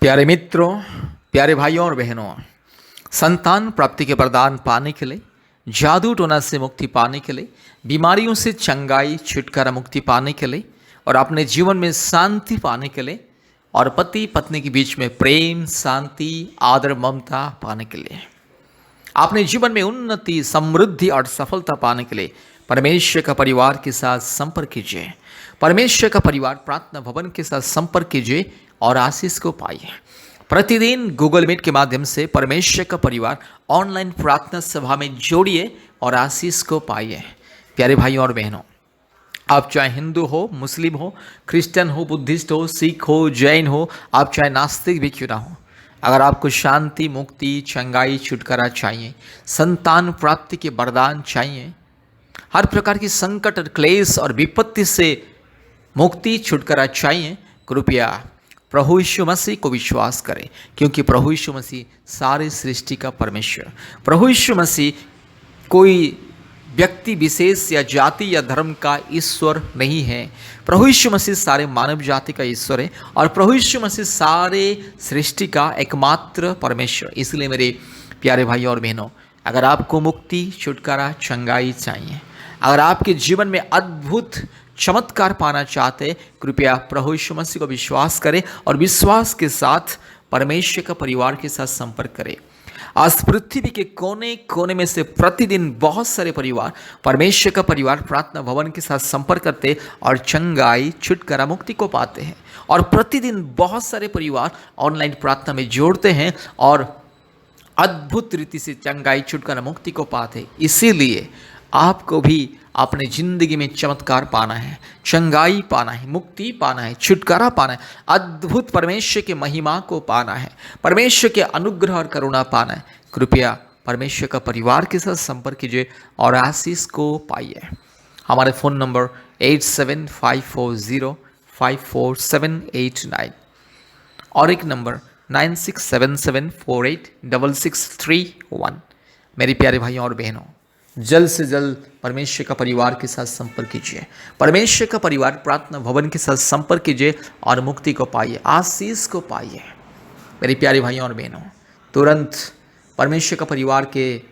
प्यारे मित्रों, प्यारे भाइयों और बहनों, संतान प्राप्ति के वरदान पाने के लिए, जादू टोना से मुक्ति पाने के लिए, बीमारियों से चंगाई छुटकारा मुक्ति पाने के लिए और अपने जीवन में शांति पाने के लिए और पति पत्नी के बीच में प्रेम, शांति, आदर, ममता पाने के लिए, अपने जीवन में उन्नति, समृद्धि और सफलता पाने के लिए परमेश्वर का परिवार के साथ संपर्क कीजिए। परमेश्वर का परिवार प्रार्थना भवन के साथ संपर्क कीजिए और आशीष को पाइए। प्रतिदिन गूगल मीट के माध्यम से परमेश्वर का परिवार ऑनलाइन प्रार्थना सभा में जोड़िए और आशीष को पाइए। प्यारे भाइयों और बहनों, आप चाहे हिंदू हो, मुस्लिम हो, क्रिश्चियन हो, बुद्धिस्ट हो, सिख हो, जैन हो, आप चाहे नास्तिक भी क्यों ना हो, अगर आपको शांति, मुक्ति, चंगाई, छुटकारा चाहिए, संतान प्राप्ति के वरदान चाहिए, हर प्रकार की संकट और क्लेश और विपत्ति से मुक्ति, छुटकारा चाहिए, कृपया प्रभु यीशु मसीह को विश्वास करें, क्योंकि प्रभु यीशु मसीह सारे सृष्टि का परमेश्वर, प्रभु यीशु मसीह कोई व्यक्ति विशेष या जाति या धर्म का ईश्वर नहीं है। प्रभु यीशु मसीह सारे मानव जाति का ईश्वर है और प्रभु यीशु मसीह सारे सृष्टि का एकमात्र परमेश्वर। इसलिए मेरे प्यारे भाइयों और बहनों, अगर आपको मुक्ति, छुटकारा, चंगाई चाहिए, अगर आपके जीवन में अद्भुत चमत्कार पाना चाहते, कृपया प्रभु यीशु मसीह को विश्वास करें और विश्वास के साथ परमेश्वर का परिवार के साथ संपर्क करें। आज पृथ्वी के कोने कोने में से प्रतिदिन बहुत सारे परिवार परमेश्वर का परिवार प्रार्थना भवन के साथ संपर्क करते और चंगाई, छुटकारा, मुक्ति को पाते हैं। और प्रतिदिन बहुत सारे परिवार ऑनलाइन प्रार्थना में जोड़ते हैं और अद्भुत रीति से चंगाई, छुटकारा, मुक्ति को पाते। इसीलिए आपको भी अपने जिंदगी में चमत्कार पाना है, चंगाई पाना है, मुक्ति पाना है, छुटकारा पाना है, अद्भुत परमेश्वर के महिमा को पाना है, परमेश्वर के अनुग्रह और करुणा पाना है, कृपया परमेश्वर का परिवार के साथ संपर्क कीजिए और आशीष को पाइए। हमारे फ़ोन नंबर 8754054789 और एक नंबर 9677486631। मेरे प्यारे भाइयों और बहनों, जल्द से जल्द परमेश्वर का परिवार के साथ संपर्क कीजिए, परमेश्वर का परिवार प्रार्थना भवन के साथ संपर्क कीजिए और मुक्ति को पाइए, आशीष को पाइए। मेरे प्यारे भाइयों और बहनों, तुरंत परमेश्वर का परिवार के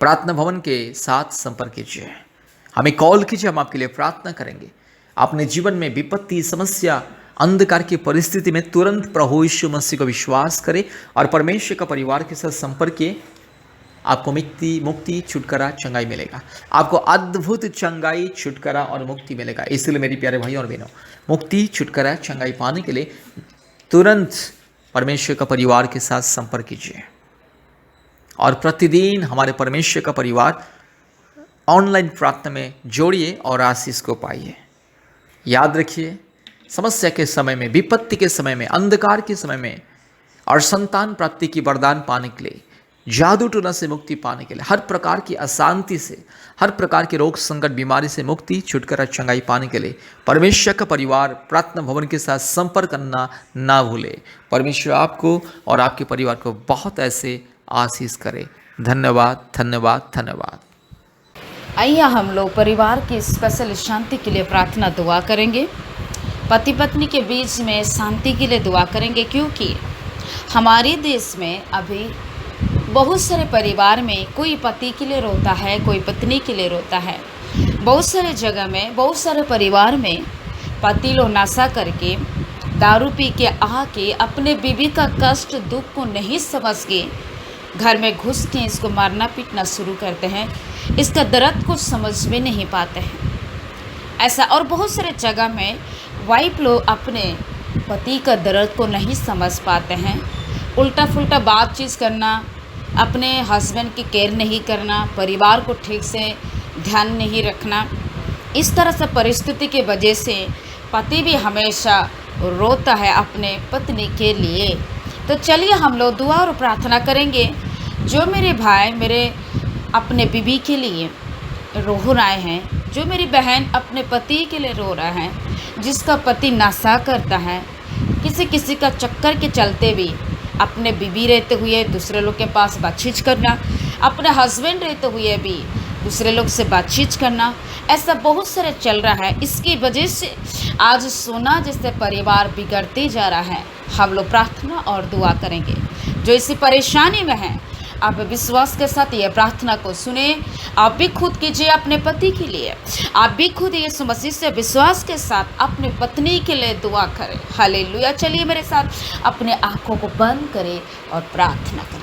प्रार्थना भवन के साथ संपर्क कीजिए, हमें कॉल कीजिए, हम आपके लिए प्रार्थना करेंगे। अपने जीवन में विपत्ति, समस्या, अंधकार की परिस्थिति में तुरंत प्रभु यीशु मसीह को विश्वास करें और परमेश्वर का परिवार के साथ संपर्क किए। आपको मुक्ति, छुटकारा, चंगाई मिलेगा। आपको अद्भुत चंगाई, छुटकारा और मुक्ति मिलेगा। इसलिए मेरी प्यारे भाइयों और बहनों, मुक्ति, छुटकारा, चंगाई पाने के लिए तुरंत परमेश्वर का परिवार के साथ संपर्क कीजिए और प्रतिदिन हमारे परमेश्वर का परिवार ऑनलाइन प्रार्थना में जोड़िए और आशीष को पाइए। याद रखिए, समस्या के समय में, विपत्ति के समय में, अंधकार के समय में और संतान प्राप्ति की वरदान पाने के लिए, जादू टोना से मुक्ति पाने के लिए, हर प्रकार की अशांति से, हर प्रकार के रोग, संकट, बीमारी से मुक्ति, छुटकारा, चंगाई पाने के लिए परमेश्वर का परिवार प्रार्थना भवन के साथ संपर्क करना ना भूले। परमेश्वर आपको और आपके परिवार को बहुत ऐसे आशीष करे। धन्यवाद, धन्यवाद, धन्यवाद। आइए हम लोग परिवार की स्पेशल शांति के लिए प्रार्थना दुआ करेंगे। पति पत्नी के बीच में शांति के लिए दुआ करेंगे, क्योंकि हमारे देश में अभी बहुत सारे परिवार में कोई पति के लिए रोता है, कोई पत्नी के लिए रोता है। बहुत सारे जगह में, बहुत सारे परिवार में पति लोग नशा करके, दारू पी के आके अपने बीवी का कष्ट, दुख को नहीं समझ के घर में घुस के इसको मारना पीटना शुरू करते हैं। इसका दर्द कुछ समझ में नहीं पाते हैं। ऐसा और बहुत सारे जगह में वाइफ लोग अपने पति का दर्द को नहीं समझ पाते हैं। उल्टा फुल्टा बातचीत करना, अपने हस्बैंड की केयर नहीं करना, परिवार को ठीक से ध्यान नहीं रखना, इस तरह से परिस्थिति की वजह से पति भी हमेशा रोता है अपने पत्नी के लिए। तो चलिए हम लोग दुआ और प्रार्थना करेंगे। जो मेरे भाई मेरे अपने बीवी के लिए रो रहे हैं, जो मेरी बहन अपने पति के लिए रो रहा है, जिसका पति नशा करता है, किसी का चक्कर के चलते भी अपने बीवी रहते हुए दूसरे लोग के पास बातचीत करना, अपने हस्बैंड रहते हुए भी दूसरे लोग से बातचीत करना, ऐसा बहुत सारे चल रहा है। इसकी वजह से आज सोना जैसे परिवार बिगड़ते जा रहा है। हम लोग प्रार्थना और दुआ करेंगे। जो इसी परेशानी में हैं, आप विश्वास के साथ ये प्रार्थना को सुने। आप भी खुद कीजिए अपने पति के लिए, आप भी खुद यीशु मसीह से विश्वास के साथ अपने पत्नी के लिए दुआ करें। हालेलुया। चलिए मेरे साथ अपने आंखों को बंद करें और प्रार्थना करें।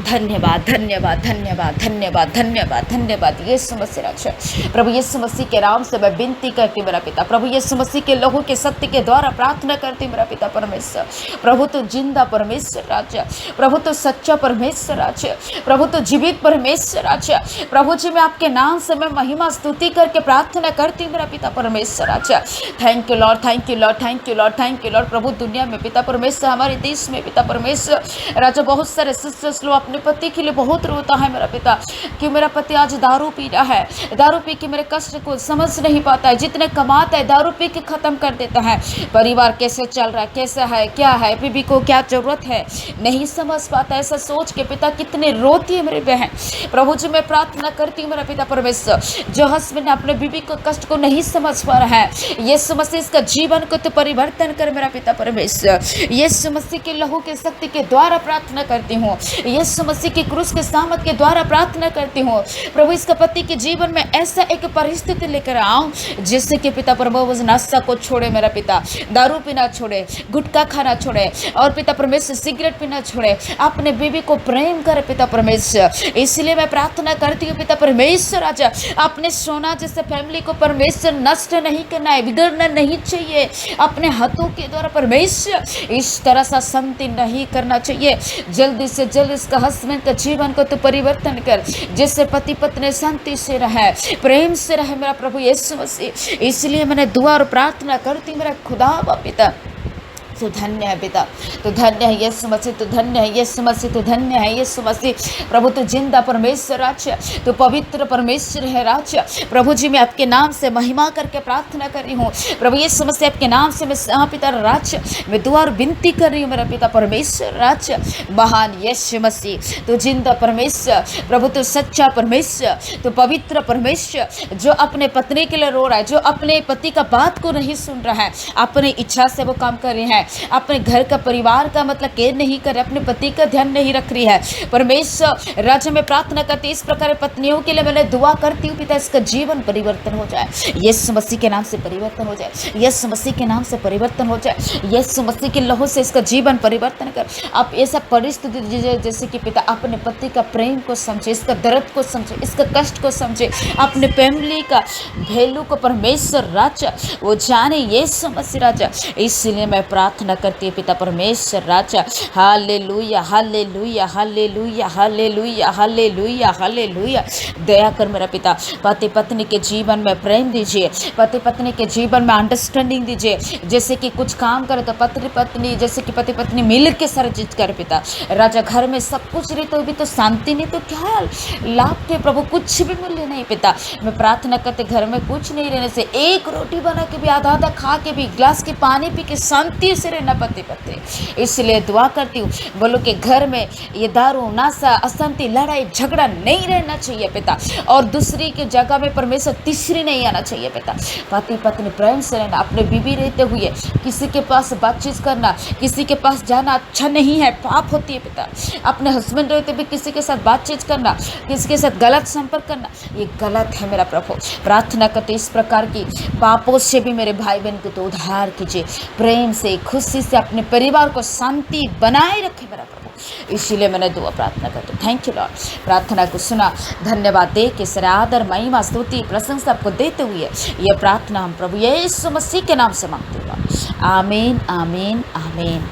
धन्यवाद धन्यवाद धन्यवाद धन्यवाद धन्यवाद धन्यवाद यीशु मसीह राजा। प्रभु यीशु मसीह के नाम से मैं विनती करती हूँ मेरा पिता, प्रभु यीशु मसीह के लहू के शक्ति के द्वारा प्रार्थना करती हूँ मेरा पिता परमेश्वर। प्रभु तो जिंदा परमेश्वर राजा, प्रभु तो सच्चा परमेश्वर राजा, प्रभु तो जीवित परमेश्वर राजा। प्रभु जी मैं आपके नाम से मैं महिमा स्तुति करके प्रार्थना करती हूँ मेरा पिता परमेश्वर राजा। Thank you Lord, thank you Lord, thank you Lord, thank you Lord. प्रभु दुनिया में पिता परमेश्वर, हमारे देश में पिता परमेश्वर राजा, बहुत सारे सिस्टर्स लोग अपने पति के लिए बहुत रोता है मेरा पिता, कि मेरा पति आज दारू पी रहा है, दारू पी के मेरे कष्ट को समझ नहीं पाता है, जितने कमाता है दारू पी के खत्म कर देता है। परिवार कैसे चल रहा है, कैसा है, क्या है, बीबी को क्या जरूरत है, नहीं समझ पाता। ऐसा सोच के पिता कितने रोती है मेरे बहन। प्रभु जी मैं प्रार्थना करती हूँ मेरा पिता परमेश्वर, जो हस्बैंड अपने बीबी को कष्ट को नहीं समझ पा रहा है, यीशु मसीह इसका जीवन को तो परिवर्तन कर मेरा पिता परमेश्वर। यीशु मसीह के लहू के शक्ति के द्वारा प्रार्थना करती हूँ, यीशु मसीह की क्रूस के सामर्थ के द्वारा प्रार्थना करती हूँ। प्रभु इसका पति के जीवन में ऐसा एक परिस्थिति लेकर आओ जिससे कि पिता प्रभु उस नशा को छोड़े मेरा पिता, दारू पीना छोड़े, गुटखा खाना छोड़े, और पिता परमेश्वर सिगरेट पीना छोड़े, अपने बीवी को प्रेम करे पिता परमेश्वर। इसलिए मैं प्रार्थना करती हूँ पिता परमेश्वर राजा, अपने सोना जैसे फैमिली को परमेश्वर नष्ट नहीं करना है, बिगड़ना नहीं चाहिए अपने हाथों के द्वारा परमेश्वर, इस तरह सा शांति नहीं करना चाहिए। जल्दी से जल्द इसका हस्बैंड का जीवन को तो परिवर्तन कर, जिससे पति पत्नी शांति से रहे, प्रेम से रहे मेरा प्रभु यीशु मसीह। इसलिए मैंने दुआ और प्रार्थना करती मेरा खुदा व पिता। तो धन्य है पिता, तो धन्य है यीशु मसीह, तो धन्य है यीशु मसीह, तो धन्य है यीशु मसीह। प्रभु तो जिंदा परमेश्वर राजा, तो पवित्र परमेश्वर है राजा। प्रभु जी मैं आपके नाम से महिमा करके प्रार्थना कर रही हूँ प्रभु यीशु मसीह, आपके नाम से मैं पिता राजा मैं दुआ और विनती कर रही हूँ मेरा पिता परमेश्वर राजा। महान यीशु मसीह तो जिंदा परमेश्वर, प्रभु तो सच्चा परमेश्वर, तो पवित्र परमेश्वर, जो अपने पत्नी के लिए रो रहा है, जो अपने पति का बात को नहीं सुन रहा है, अपनी इच्छा से वो काम कर रही है, अपने घर का परिवार का मतलब केयर नहीं कर रहे, अपने पति का ध्यान नहीं रख रही है परमेश्वर राजा। मैं प्रार्थना करती इस प्रकार पत्नियों के लिए मैंने दुआ करती हूँ पिता, इसका जीवन परिवर्तन हो जाए, यीशु मसीह के नाम से परिवर्तन हो जाए, यीशु मसीह के नाम से परिवर्तन हो जाए, यीशु मसीह के लहू से इसका जीवन परिवर्तन कर। आप ऐसा परिस्थिति दीजिए जैसे कि पिता अपने पति का प्रेम को समझे, इसका दर्द को समझे, इसका कष्ट को समझे, अपने फैमिली का वैल्यू को परमेश्वर राजा वो जाने यीशु मसीह राजा। इसलिए मैं प्रार्थना करती है पिता परमेश्वर राजा। Hallelujah hallelujah hallelujah hallelujah hallelujah hallelujah. दया कर मेरा पिता, पति पत्नी के जीवन में प्रेम दीजिए, पति पत्नी के जीवन में अंडरस्टैंडिंग दीजिए, जैसे कि कुछ काम करे तो पति पत्नी जैसे कि पति पत्नी मिल के सारा चीज कर पिता राजा। घर में सब कुछ रही तो भी तो शांति नहीं तो क्या लाभ थे प्रभु, कुछ भी मूल्य नहीं पिता। मैं प्रार्थना करते घर में कुछ नहीं रहने से, एक रोटी बना के भी आधा आधा खा के भी गिलास के पानी पी के शांति से रहना पति पत्नी। इसलिए दुआ करती हूँ बोलो कि घर में ये दारू नशा अशांति लड़ाई झगड़ा नहीं रहना चाहिए पिता, और दूसरी की जगह में परमेश्वर तीसरी नहीं आना चाहिए पिता। पति पत्नी प्रेम से रहना, अपने बीवी रहते हुए किसी के पास बातचीत करना, किसी के पास जाना अच्छा नहीं है, पाप होती है पिता। अपने हस्बैंड रहते भी किसी के साथ बातचीत करना, किसी के साथ गलत संपर्क करना, ये गलत है मेरा प्रभु। प्रार्थना करते इस प्रकार की पापों से भी मेरे भाई बहन को तो उद्धार कीजिए, प्रेम से खुशी से अपने परिवार को शांति बनाए रखे मेरा प्रभु। इसीलिए मैंने दुआ प्रार्थना करती, थैंक यू लॉर्ड। प्रार्थना को सुना, धन्यवाद दे के सर आदर महिमा स्तुति प्रशंसा आपको देते हुए ये प्रार्थना हम प्रभु यीशु मसीह के नाम से मांगते हुए, आमीन आमीन आमीन।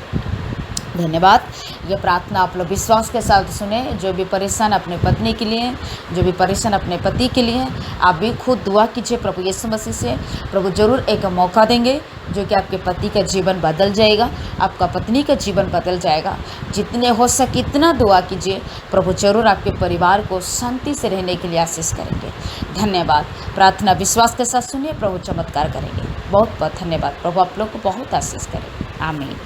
धन्यवाद। ये प्रार्थना आप लोग विश्वास के साथ सुने। जो भी परेशान अपने पत्नी के लिए, जो भी परेशान अपने पति के लिए, आप भी खुद दुआ कीजिए प्रभु यीशु मसीह से। प्रभु जरूर एक मौका देंगे जो कि आपके पति का जीवन बदल जाएगा, आपका पत्नी का जीवन बदल जाएगा। जितने हो सके इतना दुआ कीजिए, प्रभु जरूर आपके परिवार को शांति से रहने के लिए आशीष करेंगे। धन्यवाद। प्रार्थना विश्वास के साथ सुनिए, प्रभु चमत्कार करेंगे। बहुत बहुत धन्यवाद। प्रभु आप लोग को बहुत आशीष करेंगे। आमीन।